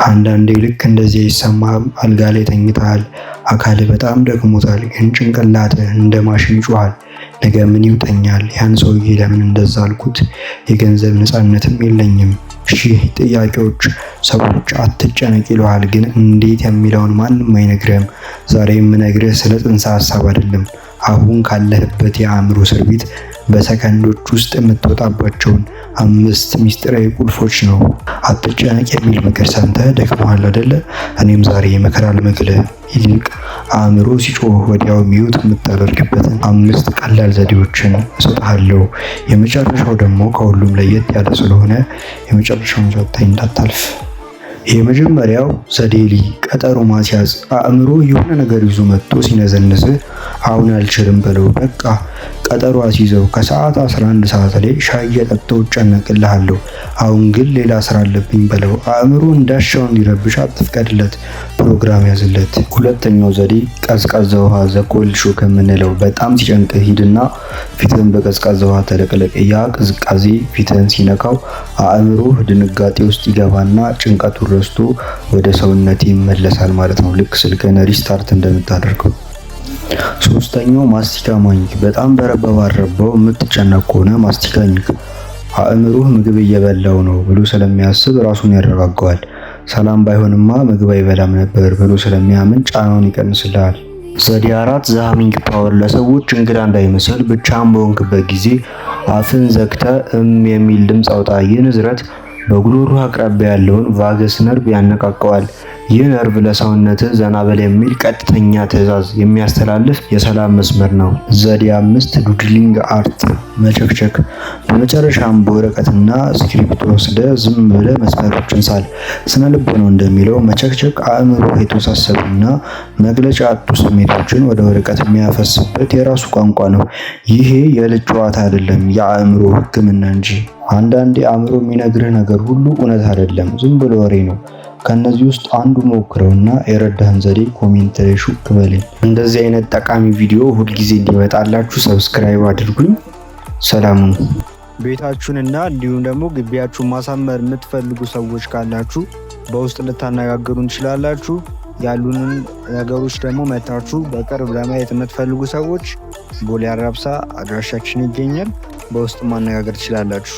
አንዳንዴ ልክ እንደዚህ ይሰማሃል። አልጋ ላይ ተኝተሃል፣ አካልህ በጣም ደክሞታል፣ ግን ጭንቅላትህ እንደ ማሽን ይጮሃል። ነገ ምን ይውጠኛል? ያን ሰውዬ ለምን እንደዛ አልኩት? የገንዘብ ነፃነትም የለኝም። ሺህ ጥያቄዎች። ሰዎች አትጨነቅ ይለዋል፣ ግን እንዴት የሚለውን ማንም አይነግርህም። ዛሬ የምነግርህ ስለ ጽንሰ ሀሳብ አይደለም፣ አሁን ካለህበት የአእምሮ እስር ቤት በሰከንዶች ውስጥ የምትወጣባቸውን 5 ሚስጥራዊ ቁልፎች ነው። አትጨነቅ የሚል ምክር ሰምተህ ደክሞሃል አይደለ? እኔም ዛሬ ምክር አልመክርህ፣ ይልቅ አእምሮ ሲጮህ ወዲያው ሚውት የምታደርግበትን 5 ቀላል ዘዴዎችን እሰጥሃለሁ። የመጨረሻው ደግሞ ከሁሉም ለየት ያለ ስለሆነ የመጨረሻውን ሰጥተኝ እንዳታልፍ። የመጀመሪያው ዘዴ ቀጠሮ ማስያዝ። አእምሮ የሆነ ነገር ይዞ መጥቶ ሲነዘንዝህ አሁን አልችልም በለው። በቃ ቀጠሮ አስይዘው። ከሰዓት 11 ሰዓት ላይ ሻይ እየጠጣሁ እጨነቅልሃለሁ፣ አሁን ግን ሌላ ስራ አለብኝ በለው። አእምሮ እንዳሻው እንዲረብሽ አትፍቀድለት፣ ፕሮግራም ያዝለት። ሁለተኛው ዘዴ ቀዝቃዛ ውሃ፣ ዘኮልድ ሾክ የምንለው። በጣም ሲጨንቅህ ሂድና ፊትህን በቀዝቃዛ ውሃ ተለቅለቅ። ያ ቅዝቃዜ ፊትህን ሲነካው አእምሮህ ድንጋጤ ውስጥ ይገባና ጭንቀቱን ረስቶ ወደ ሰውነት ይመለሳል ማለት ነው። ልክ ስልክህን ሪስታርት እንደምታደርገው። ሶስተኛው ማስቲካ ማኝክ። በጣም በረባው የምትጨነቅ ከሆነ ማስቲካ ኝክ። አእምሮህ ምግብ እየበላው ነው ብሎ ስለሚያስብ ራሱን ያረጋጋዋል። ሰላም ባይሆንማ ምግብ አይበላም ነበር ብሎ ስለሚያምን ጫናውን ይቀንስልሃል። ዘዴ 4 ዘሃሚንግ ፓወር። ለሰዎች እንግዳ እንዳይመስል ብቻህን በሆንክበት ጊዜ አፍን ዘግተህ የሚል ድምፅ አውጣ። ይህ ንዝረት በጉሮሮ አቅራቢያ ያለውን ቫገስ ነርቭ ያነቃቀዋል። ይህ ነርቭ ለሰውነትህ ዘና በል የሚል ቀጥተኛ ትዕዛዝ የሚያስተላልፍ የሰላም መስመር ነው። ዘዴ 5 ዱድሊንግ አርት፣ መቸክቸክ። በመጨረሻም በወረቀትና ስክሪፕት ወስደህ ዝም ብለህ መስመሮችን ሳል። ስነ ልቦናው እንደሚለው መቸክቸክ አእምሮ የተወሳሰቡና መግለጫ ያጡ ስሜቶችን ወደ ወረቀት የሚያፈስበት የራሱ ቋንቋ ነው። ይሄ የልጅ ጨዋታ አይደለም፣ የአእምሮ ሕክምና እንጂ። አንዳንዴ አእምሮ የሚነግርህ ነገር ሁሉ እውነት አይደለም፣ ዝም ብሎ ወሬ ነው። ከነዚህ ውስጥ አንዱ ሞክረውና የረዳህን ዘዴ ኮሜንት ላይ ሹክ በለኝ። እንደዚህ አይነት ጠቃሚ ቪዲዮ ሁልጊዜ እንዲመጣላችሁ ሰብስክራይብ አድርጉኝ። ሰላሙን። ቤታችሁንና እንዲሁም ደግሞ ግቢያችሁን ማሳመር የምትፈልጉ ሰዎች ካላችሁ በውስጥ ልታነጋግሩን ትችላላችሁ። ያሉንን ነገሮች ደግሞ መታችሁ በቅርብ ለማየት የምትፈልጉ ሰዎች ቦሌ አራብሳ አድራሻችን ይገኛል። በውስጥ ማነጋገር ትችላላችሁ።